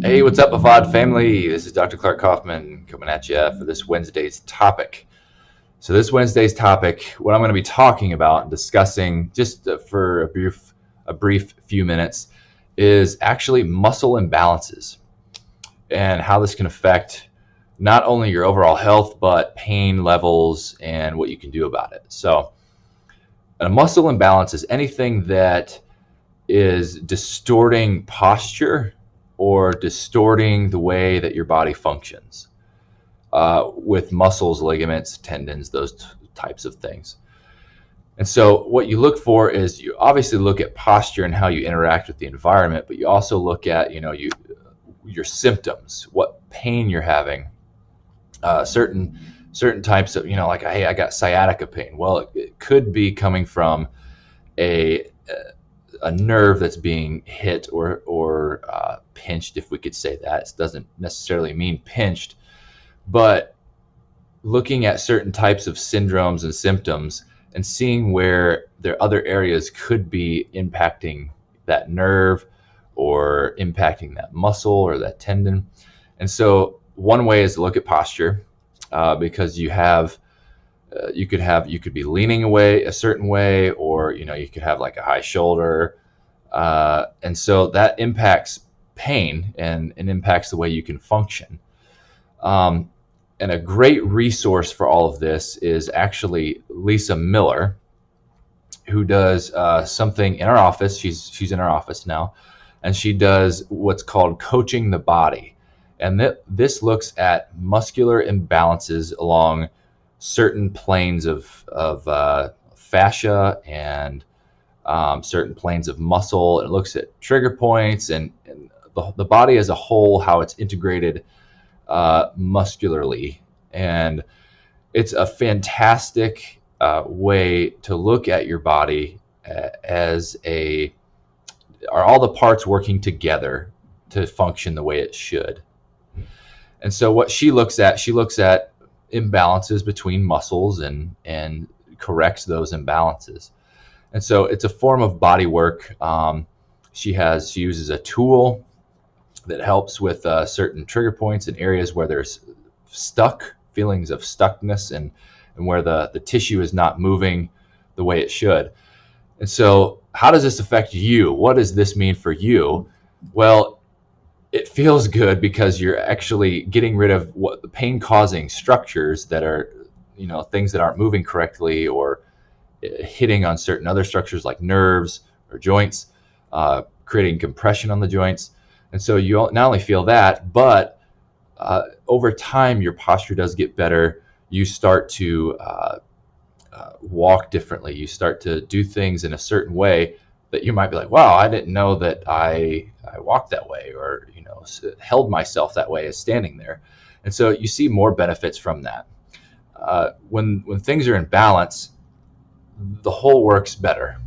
Hey, what's up, Avad family? This is Dr. Clark Kaufman coming at you for this Wednesday's topic. So, this Wednesday's topic, what I'm going to be talking about and discussing just for a brief few minutes, is actually muscle imbalances and how this can affect not only your overall health, but pain levels and what you can do about it. So, a muscle imbalance is anything that is distorting posture or distorting the way that your body functions with muscles, ligaments, tendons, those types of things. And so what you look for is you obviously look at posture and how you interact with the environment, but you also look at, your symptoms, what pain you're having, certain types of, like, hey, I got sciatica pain. Well, it could be coming from a nerve that's being hit or pinched, if we could say that. It doesn't necessarily mean pinched, but looking at certain types of syndromes and symptoms and seeing where their other areas could be impacting that nerve or impacting that muscle or that tendon. And so one way is to look at posture, because you could be leaning away a certain way, or you could have like a high shoulder, and so that impacts pain and impacts the way you can function. And a great resource for all of this is actually Lisa Miller, who does something in our office. She's in our office now, and she does what's called coaching the body, and this looks at muscular imbalances along certain planes of fascia and certain planes of muscle. It looks at trigger points and the body as a whole, how it's integrated muscularly. And it's a fantastic way to look at your body are all the parts working together to function the way it should. And so what she looks at imbalances between muscles and corrects those imbalances. And so it's a form of body work. She uses a tool that helps with certain trigger points and areas where there's feelings of stuckness and where the tissue is not moving the way it should. And so how does this affect you? What does this mean for you? Well, it feels good because you're actually getting rid of what the pain causing structures that are, things that aren't moving correctly, or hitting on certain other structures like nerves or joints, creating compression on the joints. And so you not only feel that, but over time, your posture does get better. You start to walk differently. You start to do things in a certain way that you might be like, wow, I didn't know that I walked that way, or held myself that way as standing there. And so you see more benefits from that. When things are in balance, the whole works better.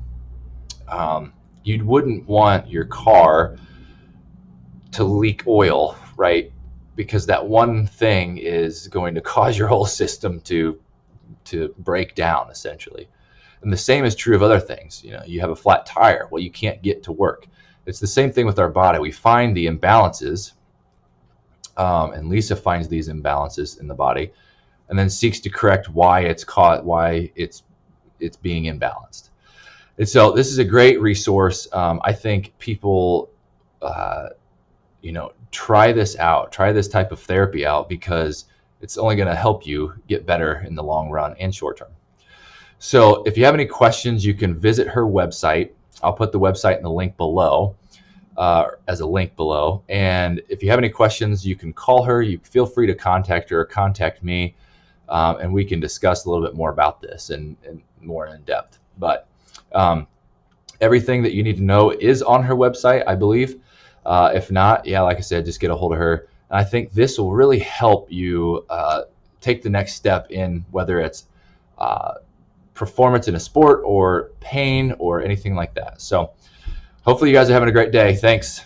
You wouldn't want your car to leak oil, right? Because that one thing is going to cause your whole system to break down, essentially. And the same is true of other things. You have a flat tire. Well, you can't get to work. It's the same thing with our body. We find the imbalances, and Lisa finds these imbalances in the body, and then seeks to correct why it's being imbalanced. And so this is a great resource. I think people, try this out, try this type of therapy out, because it's only going to help you get better in the long run and short term. So if you have any questions, you can visit her website. I'll put the website in the link below, as a link below. And if you have any questions, you can call her. You feel free to contact her or contact me, and we can discuss a little bit more about this and more in depth. But everything that you need to know is on her website, I believe. If not, like I said, just get a hold of her. And I think this will really help you take the next step in whether it's performance in a sport or pain or anything like that. So hopefully you guys are having a great day. Thanks.